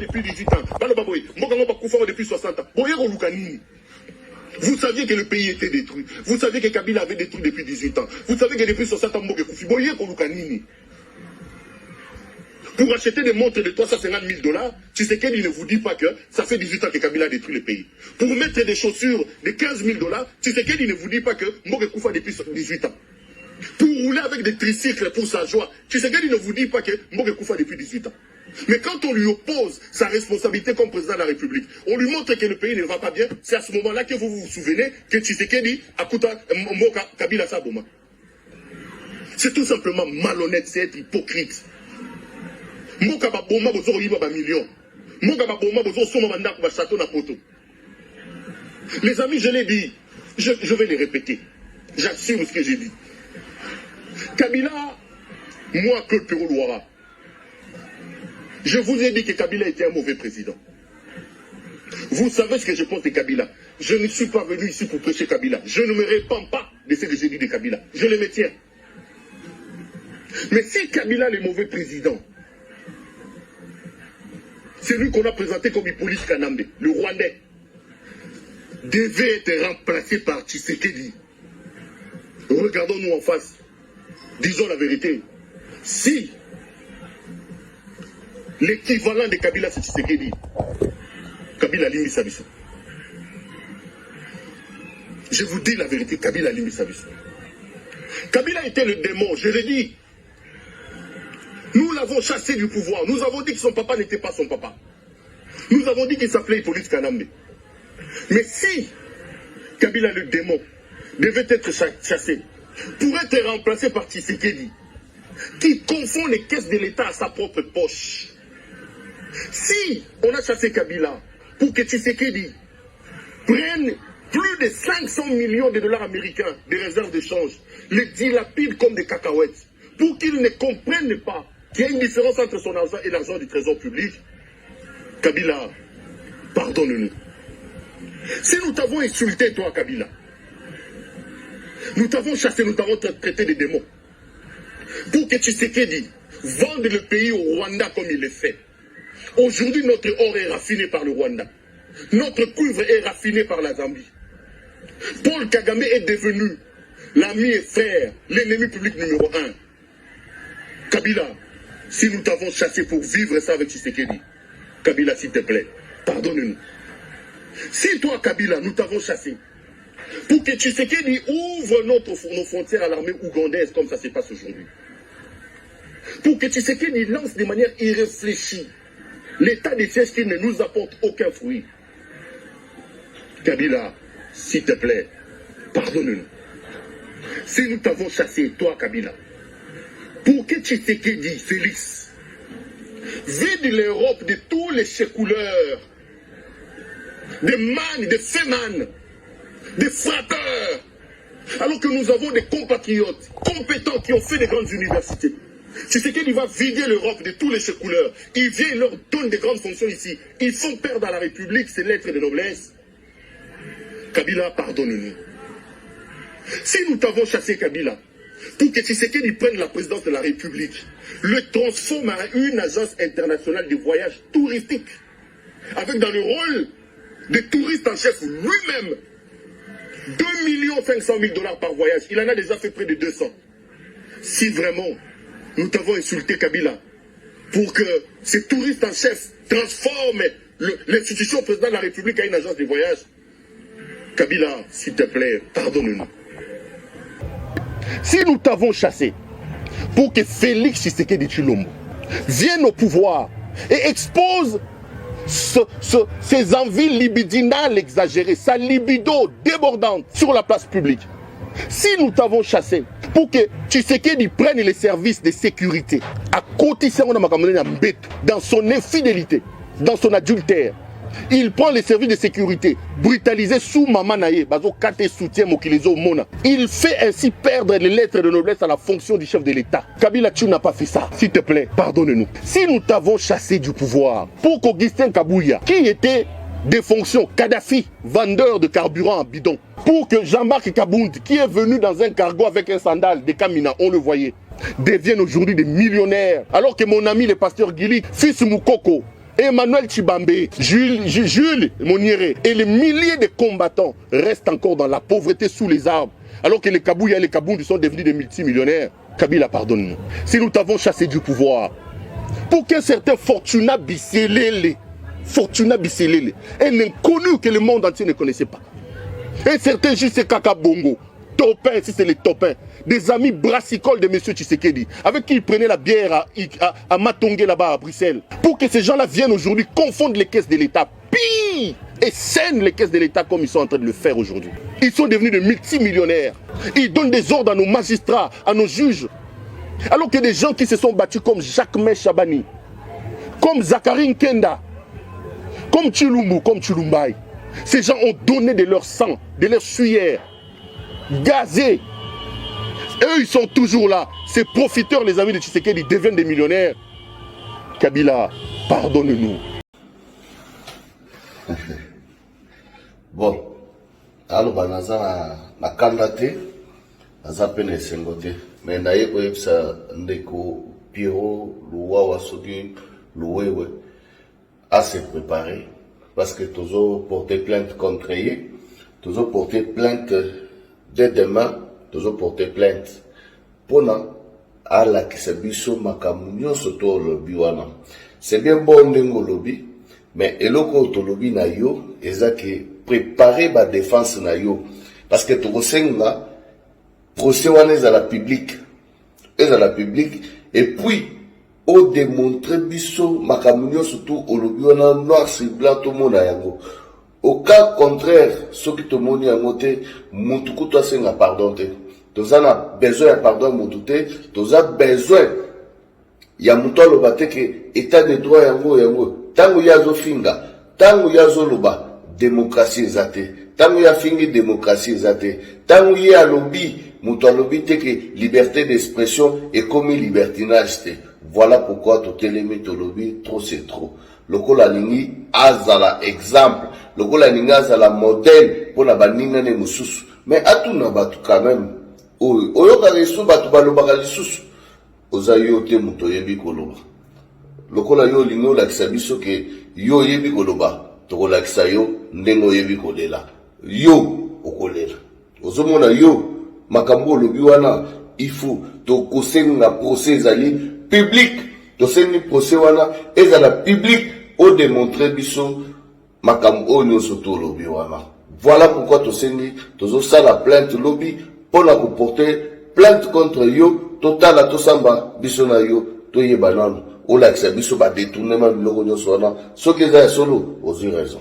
depuis 18 ans. Depuis 60 ans. Vous saviez que le pays était détruit. Vous saviez que Kabila avait détruit depuis 18 ans. Vous saviez que depuis 60 ans, pour acheter des montres de 350 000 $, Tshisekedi ne vous dit pas que ça fait 18 ans que Kabila a détruit le pays. Pour mettre des chaussures de 15 000 $, Tshisekedi ne vous dit pas que Mboge Koufa depuis 18 ans. Pour rouler avec des tricycles pour sa joie, Tshisekedi ne vous dit pas que Mboge Koufa depuis 18 ans. Mais quand on lui oppose sa responsabilité comme président de la République, on lui montre que le pays ne va pas bien, c'est à ce moment-là que vous vous souvenez que Tshisekedi a coûté Mboka Kabila Saboma. C'est tout simplement malhonnête, c'est être hypocrite. Mboka Baboma bozo yiba ba millions. Mboka Baboma bozo soma banda ko ba château na poto. Les amis, je l'ai dit, je vais les répéter. J'assume ce que j'ai dit. Kabila, moi, Claude Péroul-Ouara, je vous ai dit que Kabila était un mauvais président. Vous savez ce que je pense de Kabila. Je ne suis pas venu ici pour prêcher Kabila. Je ne me répands pas de ce que j'ai dit de Kabila. Je le maintiens. Mais si Kabila est le mauvais président, c'est lui qu'on a présenté comme Hippolyte Kanambe, le Rwandais, devait être remplacé par Tshisekedi. Regardons-nous en face. Disons la vérité. Si l'équivalent de Kabila c'est Tshisekedi, Kabila Limi Sabiso. Je vous dis la vérité, Kabila Limi Sabiso. Kabila était le démon, je l'ai dit. Nous l'avons chassé du pouvoir. Nous avons dit que son papa n'était pas son papa. Nous avons dit qu'il s'appelait Hippolyte Kanambe. Mais si Kabila le démon devait être chassé pour être remplacé par Tshisekedi, qui confond les caisses de l'État à sa propre poche. Si on a chassé Kabila pour que Tshisekedi prenne plus de 500 millions de dollars américains des réserves de change, les dilapide comme des cacahuètes, pour qu'ils ne comprennent pas qu'il y a une différence entre son argent et l'argent du trésor public, Kabila, pardonne-nous. Si nous t'avons insulté, toi, Kabila, nous t'avons chassé, nous t'avons traité de démons, pour que Tshisekedi vende le pays au Rwanda comme il le fait. Aujourd'hui, notre or est raffiné par le Rwanda. Notre cuivre est raffiné par la Zambie. Paul Kagame est devenu l'ami et frère, l'ennemi public numéro 1. Kabila, si nous t'avons chassé pour vivre ça avec Tshisekedi, Kabila, s'il te plaît, pardonne-nous. Si toi, Kabila, nous t'avons chassé pour que Tshisekedi ouvre nos frontières à l'armée ougandaise comme ça se passe aujourd'hui, pour que Tshisekedi lance de manière irréfléchie l'état de siège qui ne nous apporte aucun fruit, Kabila, s'il te plaît, pardonne-nous. Si nous t'avons chassé, toi, Kabila, pour que Tshisekedi, Félix, vide l'Europe de tous les couleurs, des man, des fémanes, des frappeurs, alors que nous avons des compatriotes compétents qui ont fait des grandes universités. Tshisekedi va vider l'Europe de tous les couleurs. Il vient, il leur donne des grandes fonctions ici. Ils font perdre à la République ses lettres de noblesse. Kabila, pardonne-nous. Si nous t'avons chassé, Kabila, pour que Tshisekedi prenne la présidence de la République, le transforme en une agence internationale de voyage touristique, avec dans le rôle de touriste en chef lui-même, 2 500 000 $ par voyage. Il en a déjà fait près de 200. Si vraiment nous t'avons insulté, Kabila, pour que ces touristes en chef transforment l'institution président de la République en une agence de voyage, Kabila, s'il te plaît, pardonne-nous. Si nous t'avons chassé pour que Félix Tshisekedi Tshilombo vienne au pouvoir et expose ses envies libidinales exagérées, sa libido débordante sur la place publique, si nous t'avons chassé pour que Tshisekedi prenne les services de sécurité à côté dans son infidélité, dans son adultère, il prend les services de sécurité, brutalisés sous Mamanaye, il fait ainsi perdre les lettres de noblesse à la fonction du chef de l'État. Kabila, tu n'as pas fait ça. S'il te plaît, pardonne-nous. Si nous t'avons chassé du pouvoir pour qu'Augustin Kabouya, qui était des fonctions, Kadhafi, vendeur de carburant en bidon, pour que Jean-Marc Kabound, qui est venu dans un cargo avec un sandal de Kamina, on le voyait, devienne aujourd'hui des millionnaires, alors que mon ami le pasteur Gili, fils Moukoko, Emmanuel Tshibambe, Jules Monieré et les milliers de combattants restent encore dans la pauvreté sous les arbres. Alors que les Kabouya et les Kaboundou sont devenus des multimillionnaires. Kabila, pardonne-nous. Si nous t'avons chassé du pouvoir, pour qu'un certain Fortuna Bisselele, un inconnu que le monde entier ne connaissait pas, un certain J.C. Kaka Bongo, Topin, si c'est les Topins, des amis brassicoles de M. Tshisekedi, avec qui il prenait la bière à Matongé là-bas à Bruxelles, pour que ces gens-là viennent aujourd'hui confondre les caisses de l'État, pire, et scènent les caisses de l'État comme ils sont en train de le faire aujourd'hui. Ils sont devenus des multimillionnaires. Ils donnent des ordres à nos magistrats, à nos juges. Alors que des gens qui se sont battus comme Jacques-Mé Chabani, comme Zachary Nkenda, comme Tshilumbu, comme Tshilumbai, ces gens ont donné de leur sang, de leur sueur, gazés. Eux, ils sont toujours là. Ces profiteurs, les amis de Tshisekedi, ils deviennent des millionnaires. Kabila, pardonne-nous. Bon, alors, na candidaté, naza pene sengote, mais na yeko yepsa ndeko Piro, Louawa Sogi, Louewe, à se préparer, parce que toujours porter plainte contre eux, toujours porter plainte dès demain, toujours porter plainte. Pona, à la kisabiso makamunyo soto lobby wana. C'est bien bon ndengo lobby, mais eloko to lobby na yo, ezaki préparer ma défense na yo. Parce que tu resenga, procès wana à la public. Et puis, au démontrer biso makamunyo surtout au lobby wana noir sur blanc tout le monde a yango. Au cas contraire, ceux qui te montrent yango te, mutuku toi senga pardon te. Tu as besoin de pardon mututé, tu as besoin ya muto lobate que état de droit yango. Tango yazo finga, tango yazo loba démocratie ezate. Tango ya fingi démocratie ezate. Tango ya lobby, muto lobby te que liberté d'expression et comme libertinage te. Voilà pourquoi tu télémis to lobby trop c'est trop. Lokola lingi azala exemple, lokola lingi azala modèle pour la baninga ne mususu. Mais atuna batu quand même. Oyoka resu batu balobaka lisusu. Ozayo te muto yebi koloba. Lokola yo lingo lakisa biso ke yo yebi koloba. Toko lakisa yo ndengo yebi kolela. Yo okolela. Ozomona yo makambo lobi wana il faut to kosenga procès ezali public. To sengi procès wana ezala public o démontrer biso makambo onyo soto lobi wana. Voilà pourquoi to sengi tozo sala plainte lobby pour la porter plainte contre yo total à to samba biso na yo to yeba nanu o la kisa biso ba détournement biloko nyo sona so ke za solo ozi raison.